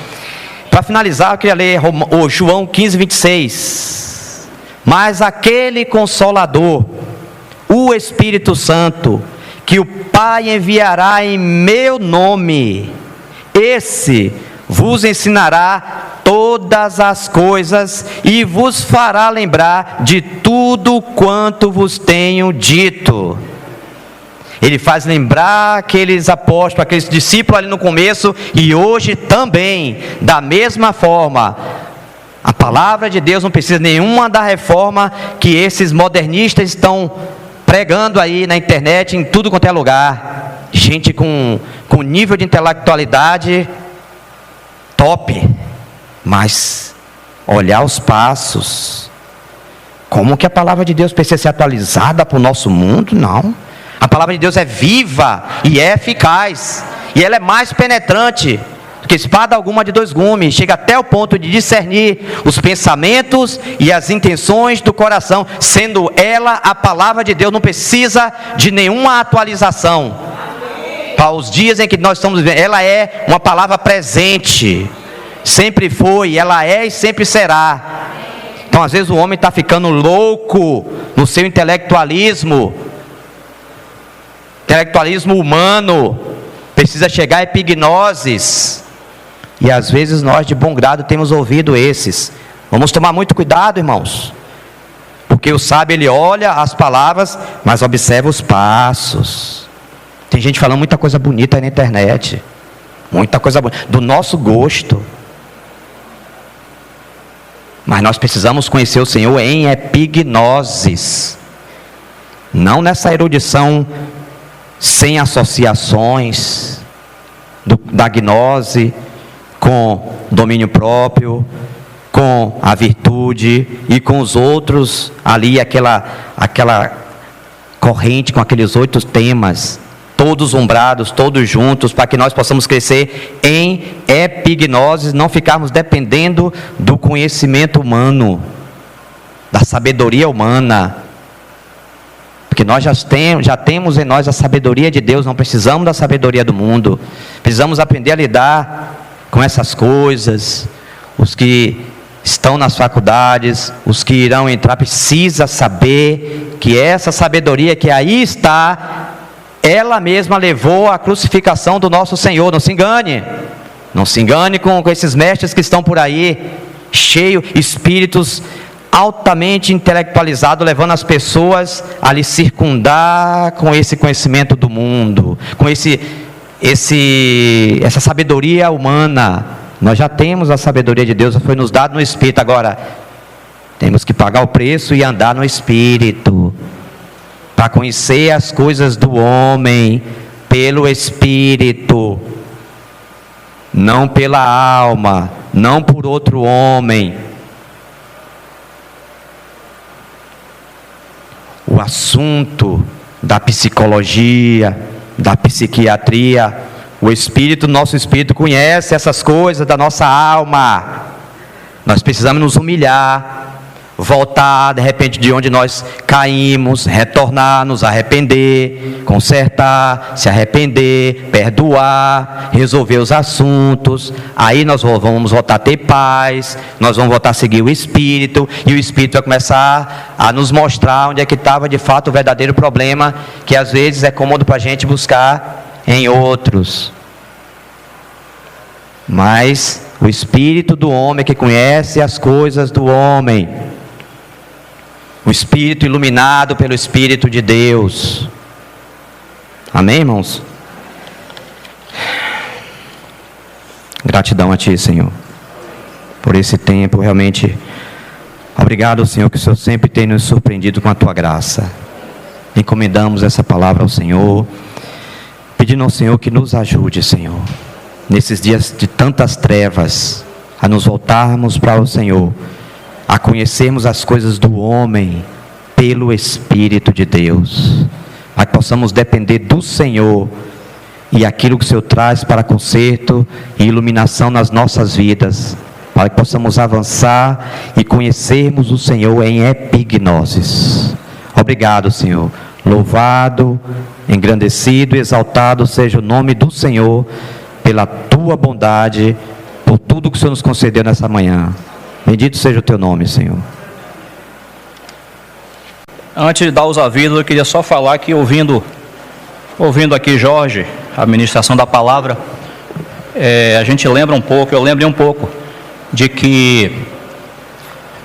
Para finalizar, eu queria ler o João 15, 26. Mas aquele Consolador, o Espírito Santo, que o Pai enviará em meu nome, esse vos ensinará todas as coisas e vos fará lembrar de tudo quanto vos tenho dito. Ele faz lembrar aqueles apóstolos, aqueles discípulos ali no começo, e hoje também, da mesma forma. A palavra de Deus não precisa nenhuma da reforma que esses modernistas estão pregando aí na internet, em tudo quanto é lugar. Gente com nível de intelectualidade top, mas olhar os passos. Como que a palavra de Deus precisa ser atualizada para o nosso mundo? Não. A palavra de Deus é viva e é eficaz, e ela é mais penetrante que espada alguma de dois gumes, chega até o ponto de discernir os pensamentos e as intenções do coração, sendo ela a palavra de Deus, não precisa de nenhuma atualização. Para os dias em que nós estamos vivendo, ela é uma palavra presente, sempre foi, ela é e sempre será. Então às vezes o homem está ficando louco no seu intelectualismo humano, precisa chegar a epignoses. E às vezes nós de bom grado temos ouvido esses. Vamos tomar muito cuidado, irmãos, porque o sábio ele olha as palavras, mas observa os passos. Tem gente falando muita coisa bonita aí na internet, muita coisa bonita, do nosso gosto. Mas nós precisamos conhecer o Senhor em epignoses, não nessa erudição sem associações, da gnose, com domínio próprio, com a virtude e com os outros ali, aquela corrente com aqueles 8 temas, todos umbrados, todos juntos, para que nós possamos crescer em epignoses, não ficarmos dependendo do conhecimento humano, da sabedoria humana, porque nós já temos em nós a sabedoria de Deus, não precisamos da sabedoria do mundo. Precisamos aprender a lidar com essas coisas. Os que estão nas faculdades, os que irão entrar, precisa saber que essa sabedoria que aí está, ela mesma levou à crucificação do nosso Senhor. Não se engane, não se engane com esses mestres que estão por aí, cheios, espíritos altamente intelectualizados, levando as pessoas a lhe circundar com esse conhecimento do mundo, com essa sabedoria humana. Nós já temos a sabedoria de Deus, foi nos dado no Espírito. Agora temos que pagar o preço e andar no Espírito, para conhecer as coisas do homem pelo Espírito, não pela alma, não por outro homem. O assunto da psicologia, da psiquiatria, o Espírito, nosso Espírito conhece essas coisas da nossa alma. Nós precisamos nos humilhar, voltar de repente de onde nós caímos, retornar, nos arrepender, consertar, se arrepender, perdoar, resolver os assuntos. Aí nós vamos voltar a ter paz, nós vamos voltar a seguir o Espírito, e o Espírito vai começar a nos mostrar onde é que estava de fato o verdadeiro problema, que às vezes é cômodo para a gente buscar em outros. Mas o Espírito do homem que conhece as coisas do homem, o Espírito iluminado pelo Espírito de Deus. Amém, irmãos? Gratidão a Ti, Senhor, por esse tempo. Realmente, obrigado, Senhor, que o Senhor sempre tem nos surpreendido com a Tua graça. Encomendamos essa palavra ao Senhor, pedindo ao Senhor que nos ajude, Senhor, nesses dias de tantas trevas, a nos voltarmos para o Senhor, a conhecermos as coisas do homem pelo Espírito de Deus, para que possamos depender do Senhor e aquilo que o Senhor traz para conserto e iluminação nas nossas vidas, para que possamos avançar e conhecermos o Senhor em epignosis. Obrigado, Senhor. Louvado, engrandecido e exaltado seja o nome do Senhor, pela Tua bondade, por tudo que o Senhor nos concedeu nessa manhã. Bendito seja o Teu nome, Senhor. Antes de dar os avisos, eu queria só falar que ouvindo aqui Jorge, a ministração da palavra, a gente lembra um pouco, eu lembrei um pouco, de que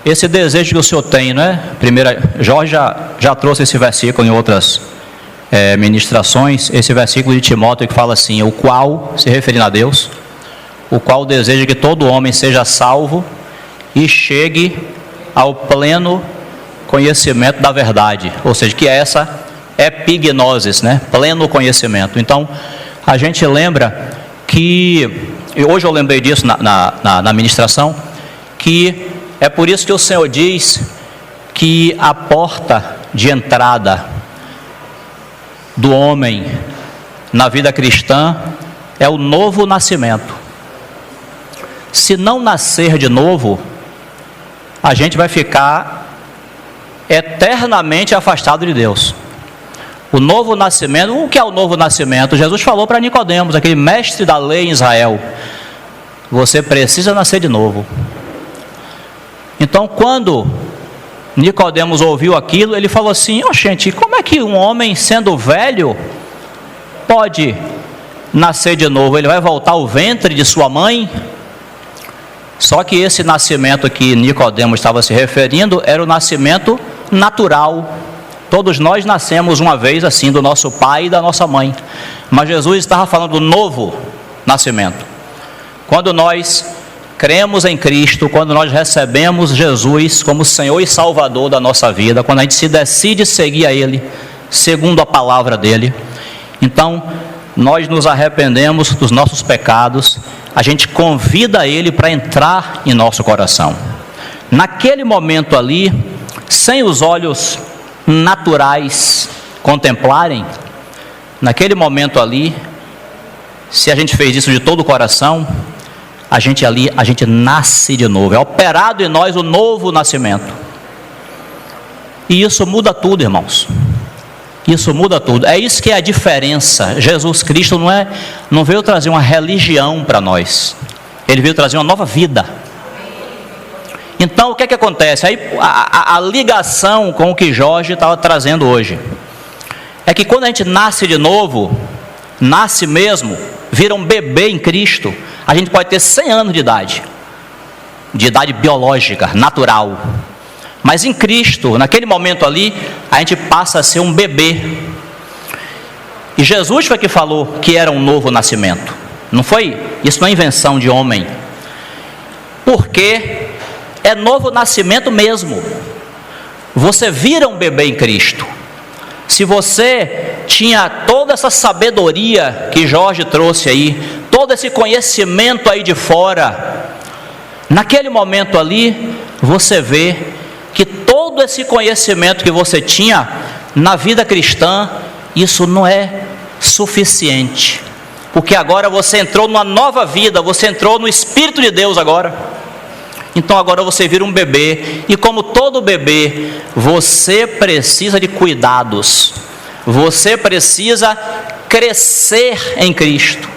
esse desejo que o Senhor tem, né? Jorge já trouxe esse versículo em outras ministrações, esse versículo de Timóteo que fala assim: o qual, se referindo a Deus, o qual deseja que todo homem seja salvo e chegue ao pleno conhecimento da verdade, ou seja, que é essa epignosis, né? Pleno conhecimento. Então, a gente lembra que, e hoje eu lembrei disso na ministração, que é por isso que o Senhor diz que a porta de entrada do homem na vida cristã é o novo nascimento. Se não nascer de novo, a gente vai ficar eternamente afastado de Deus. O novo nascimento, o que é o novo nascimento? Jesus falou para Nicodemos, aquele mestre da lei em Israel: você precisa nascer de novo. Então, quando Nicodemos ouviu aquilo, ele falou assim: gente, como é que um homem sendo velho pode nascer de novo? Ele vai voltar ao ventre de sua mãe? Só que esse nascimento que Nicodemos estava se referindo era o nascimento natural. Todos nós nascemos uma vez assim, do nosso pai e da nossa mãe. Mas Jesus estava falando do novo nascimento. Quando nós cremos em Cristo, quando nós recebemos Jesus como Senhor e Salvador da nossa vida, quando a gente se decide seguir a Ele, segundo a palavra dEle, então nós nos arrependemos dos nossos pecados, a gente convida Ele para entrar em nosso coração. Naquele momento ali, sem os olhos naturais contemplarem, naquele momento ali, se a gente fez isso de todo o coração, a gente nasce de novo, é operado em nós o novo nascimento. E isso muda tudo, irmãos. Isso muda tudo. É isso que é a diferença. Jesus Cristo não veio trazer uma religião para nós. Ele veio trazer uma nova vida. Então, o que é que acontece? Aí, a ligação com o que Jorge estava trazendo hoje é que quando a gente nasce de novo, nasce mesmo, vira um bebê em Cristo, a gente pode ter 100 anos de idade biológica, natural. Mas em Cristo, naquele momento ali, a gente passa a ser um bebê. E Jesus foi que falou que era um novo nascimento. Não foi? Isso não é invenção de homem. Porque é novo nascimento mesmo. Você vira um bebê em Cristo. Se você tinha toda essa sabedoria que Jorge trouxe aí, todo esse conhecimento aí de fora, naquele momento ali, você vê que todo esse conhecimento que você tinha na vida cristã, isso não é suficiente, porque agora você entrou numa nova vida, você entrou no Espírito de Deus agora, Então agora você vira um bebê, e como todo bebê, você precisa de cuidados, você precisa crescer em Cristo,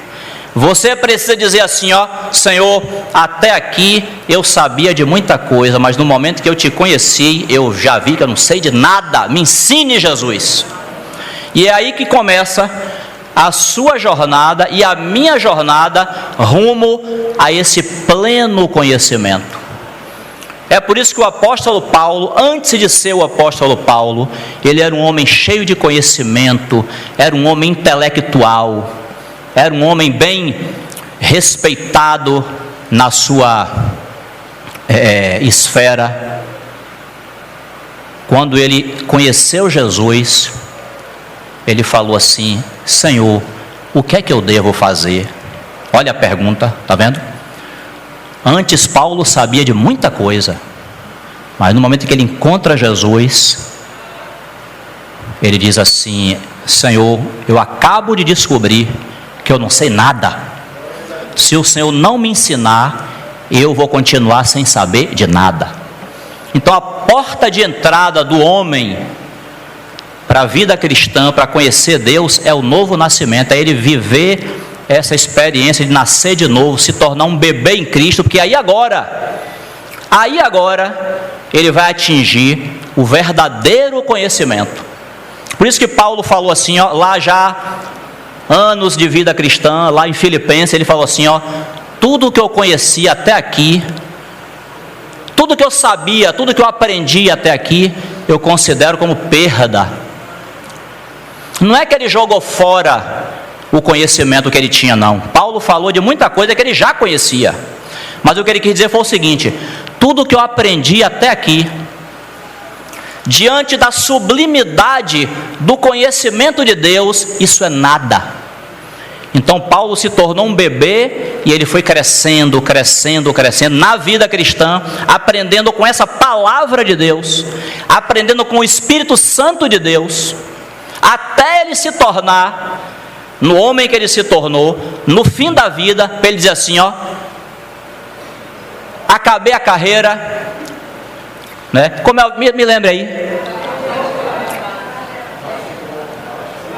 você precisa dizer assim, ó, Senhor, até aqui eu sabia de muita coisa, mas no momento que eu te conheci, eu já vi que eu não sei de nada, me ensine, Jesus. E é aí que começa a sua jornada e a minha jornada rumo a esse pleno conhecimento. É por isso que o apóstolo Paulo, antes de ser o apóstolo Paulo, ele era um homem cheio de conhecimento, era um homem intelectual, era um homem bem respeitado na sua esfera. Quando ele conheceu Jesus, ele falou assim, Senhor, o que é que eu devo fazer? Olha a pergunta, está vendo? Antes Paulo sabia de muita coisa, mas no momento que ele encontra Jesus, ele diz assim, Senhor, eu acabo de descobrir que eu não sei nada. Se o Senhor não me ensinar, eu vou continuar sem saber de nada. Então a porta de entrada do homem para a vida cristã, para conhecer Deus, é o novo nascimento, é ele viver essa experiência de nascer de novo, se tornar um bebê em Cristo, porque aí agora ele vai atingir o verdadeiro conhecimento. Por isso que Paulo falou assim, ó, lá já anos de vida cristã, lá em Filipenses, ele falou assim, ó, tudo que eu conheci até aqui, tudo que eu sabia, tudo que eu aprendi até aqui, eu considero como perda. Não é que ele jogou fora o conhecimento que ele tinha, não. Paulo falou de muita coisa que ele já conhecia, mas o que ele quis dizer foi o seguinte, tudo que eu aprendi até aqui, diante da sublimidade do conhecimento de Deus, isso é nada. Então Paulo se tornou um bebê e ele foi crescendo na vida cristã, aprendendo com essa palavra de Deus, aprendendo com o Espírito Santo de Deus, até ele se tornar no homem que ele se tornou, no fim da vida, para ele dizer assim, ó, acabei a carreira, né? Como me lembre aí.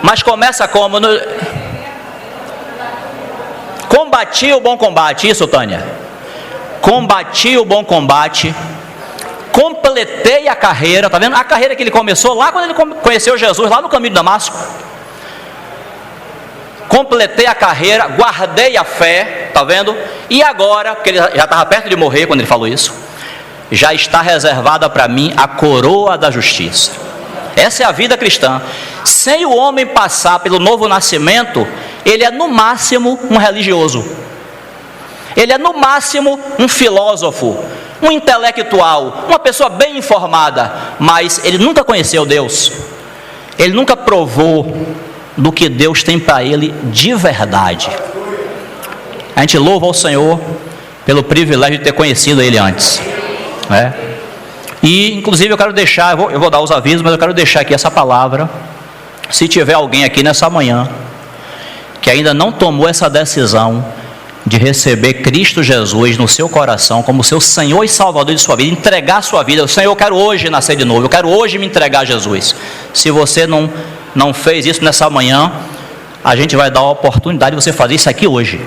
Mas começa como? Combati o bom combate, isso, Tânia? Combati o bom combate, completei a carreira, tá vendo? A carreira que ele começou lá quando ele conheceu Jesus, lá no caminho de Damasco. Completei a carreira, guardei a fé, tá vendo? E agora, porque ele já estava perto de morrer quando ele falou isso, já está reservada para mim a coroa da justiça. Essa é a vida cristã. Sem o homem passar pelo novo nascimento, ele é no máximo um religioso, ele é no máximo um filósofo, um intelectual, uma pessoa bem informada, mas ele nunca conheceu Deus, ele nunca provou do que Deus tem para ele de verdade. A gente louva ao Senhor pelo privilégio de ter conhecido Ele antes, né? E inclusive eu quero deixar, eu vou dar os avisos, mas eu quero deixar aqui essa palavra. Se tiver alguém aqui nessa manhã que ainda não tomou essa decisão de receber Cristo Jesus no seu coração como seu Senhor e Salvador de sua vida, entregar a sua vida, Senhor, eu quero hoje nascer de novo, eu quero hoje me entregar a Jesus. Se você não fez isso nessa manhã, a gente vai dar a oportunidade de você fazer isso aqui hoje,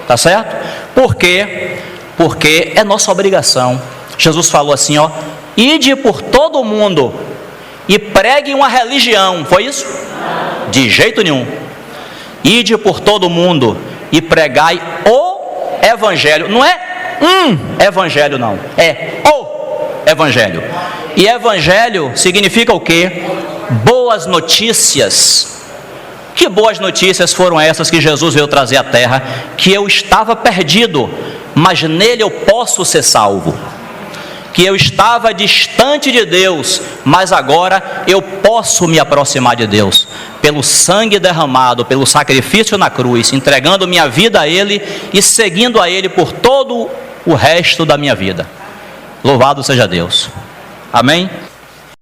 tá certo? Por quê? Porque é nossa obrigação. Jesus falou assim, ó, ide por todo o mundo e pregue uma religião, foi isso? De jeito nenhum. Ide por todo o mundo e pregai o evangelho. Não é evangelho, não, é o evangelho. E evangelho significa o quê? Boas notícias. Que boas notícias foram essas que Jesus veio trazer à terra? Que eu estava perdido, mas nele eu posso ser salvo. Que eu estava distante de Deus, mas agora eu posso me aproximar de Deus, pelo sangue derramado, pelo sacrifício na cruz, entregando minha vida a Ele e seguindo a Ele por todo o resto da minha vida. Louvado seja Deus. Amém?